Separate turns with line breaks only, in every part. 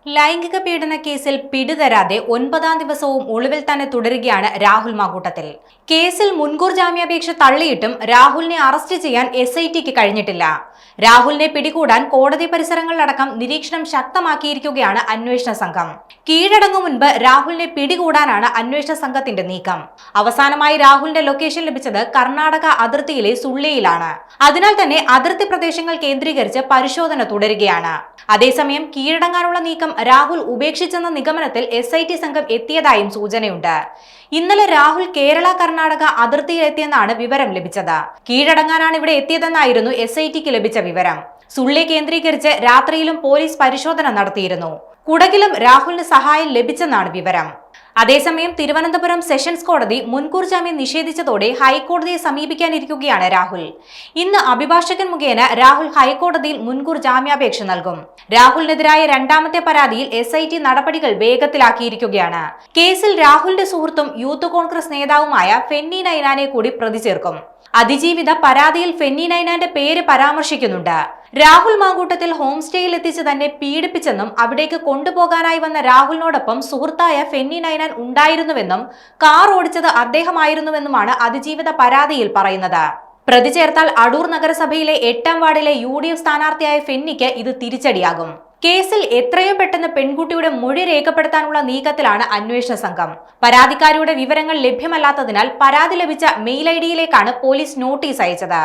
ലൈംഗിക പീഡന കേസിൽ പിടിതരാതെ 9ാം ദിവസവും ഒളിവിൽ തന്നെ തുടരുകയാണ് രാഹുൽ മാങ്കൂട്ടത്തിൽ. കേസിൽ മുൻകൂർ ജാമ്യാപേക്ഷ തള്ളിയിട്ടും രാഹുലിനെ അറസ്റ്റ് ചെയ്യാൻ SITക്ക് കഴിഞ്ഞിട്ടില്ല. രാഹുലിനെ പിടികൂടാൻ കോടതി പരിസരങ്ങളിലടക്കം നിരീക്ഷണം ശക്തമാക്കിയിരിക്കുകയാണ് അന്വേഷണ സംഘം. കീഴടങ്ങും മുൻപ് രാഹുലിനെ പിടികൂടാനാണ് അന്വേഷണ സംഘത്തിന്റെ നീക്കം. അവസാനമായി രാഹുലിന്റെ ലൊക്കേഷൻ ലഭിച്ചത് കർണാടക അതിർത്തിയിലെ സുള്ളിയിലാണ്. അതിനാൽ തന്നെ അതിർത്തി പ്രദേശങ്ങൾ കേന്ദ്രീകരിച്ച് പരിശോധന തുടരുകയാണ്. അതേസമയം കീഴടങ്ങാനുള്ള നീക്കം രാഹുൽ ഉപേക്ഷിച്ചെന്ന നിഗമനത്തിൽ SIT സംഘം എത്തിയതായും സൂചനയുണ്ട്. ഇന്നലെ രാഹുൽ കേരള കർണാടക അതിർത്തിയിലെത്തിയെന്നാണ് വിവരം ലഭിച്ചത്. കീഴടങ്ങാനാണ് ഇവിടെ എത്തിയതെന്നായിരുന്നു SITക്ക് ലഭിച്ച വിവരം. സുള്ളി കേന്ദ്രീകരിച്ച് രാത്രിയിലും പോലീസ് പരിശോധന നടത്തിയിരുന്നു. കുടകിലും രാഹുലിന് സഹായം ലഭിച്ചെന്നാണ് വിവരം. അതേസമയം തിരുവനന്തപുരം സെഷൻസ് കോടതി മുൻകൂർ ജാമ്യം നിഷേധിച്ചതോടെ ഹൈക്കോടതിയെ സമീപിക്കാനിരിക്കുകയാണ് രാഹുൽ. ഇന്ന് അഭിഭാഷകൻ മുഖേന രാഹുൽ ഹൈക്കോടതിയിൽ മുൻകൂർ ജാമ്യാപേക്ഷ നൽകും. രാഹുലിനെതിരായ രണ്ടാമത്തെ പരാതിയിൽ SIT നടപടികൾ വേഗത്തിലാക്കിയിരിക്കുകയാണ്. കേസിൽ രാഹുലിന്റെ സുഹൃത്തും യൂത്ത് കോൺഗ്രസ് നേതാവുമായ ഫെന്നി നൈനാനെ കൂടി പ്രതി ചേർക്കും. അതിജീവിത പരാതിയിൽ ഫെന്നി നൈനാന്റെ പേര് പരാമർശിക്കുന്നുണ്ട്. രാഹുൽ മാങ്കൂട്ടത്തിൽ ഹോം സ്റ്റേയിൽ എത്തിച്ച് തന്നെ പീഡിപ്പിച്ചെന്നും അവിടേക്ക് കൊണ്ടുപോകാനായി വന്ന രാഹുലിനോടൊപ്പം സുഹൃത്തായ ഫെന്നി നൈനാൻ ഉണ്ടായിരുന്നുവെന്നും കാർ ഓടിച്ചത് അദ്ദേഹമായിരുന്നുവെന്നുമാണ് അതിജീവിത പരാതിയിൽ പറയുന്നത്. പ്രതി ചേർത്താൽ അടൂർ നഗരസഭയിലെ 8ാം വാർഡിലെ UDF സ്ഥാനാർത്ഥിയായ ഫെന്നിക്ക് ഇത് തിരിച്ചടിയാകും. കേസിൽ എത്രയും പെട്ടെന്ന് പെൺകുട്ടിയുടെ മൊഴി രേഖപ്പെടുത്താനുള്ള നീക്കത്തിലാണ് അന്വേഷണ സംഘം. പരാതിക്കാരിയുടെ വിവരങ്ങൾ ലഭ്യമല്ലാത്തതിനാൽ പരാതി ലഭിച്ച മെയിൽ IDയിലേക്കാണ് പോലീസ് നോട്ടീസ് അയച്ചത്.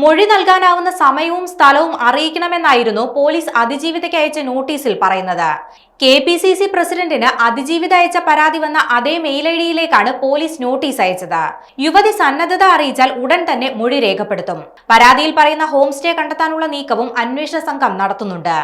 മൊഴി നൽകാനാവുന്ന സമയവും സ്ഥലവും അറിയിക്കണമെന്നായിരുന്നു പോലീസ് അതിജീവിതയ്ക്ക് അയച്ച നോട്ടീസിൽ പറയുന്നത്. KPCC പ്രസിഡന്റിന് അതിജീവിത അയച്ച പരാതി വന്ന അതേ മെയിൽ IDയിലേക്കാണ് പോലീസ് നോട്ടീസ് അയച്ചത്. യുവതി സന്നദ്ധത അറിയിച്ചാൽ ഉടൻ തന്നെ മൊഴി രേഖപ്പെടുത്തും. പരാതിയിൽ പറയുന്ന ഹോം സ്റ്റേ കണ്ടെത്താനുള്ള നീക്കവും അന്വേഷണ സംഘം നടത്തുന്നുണ്ട്.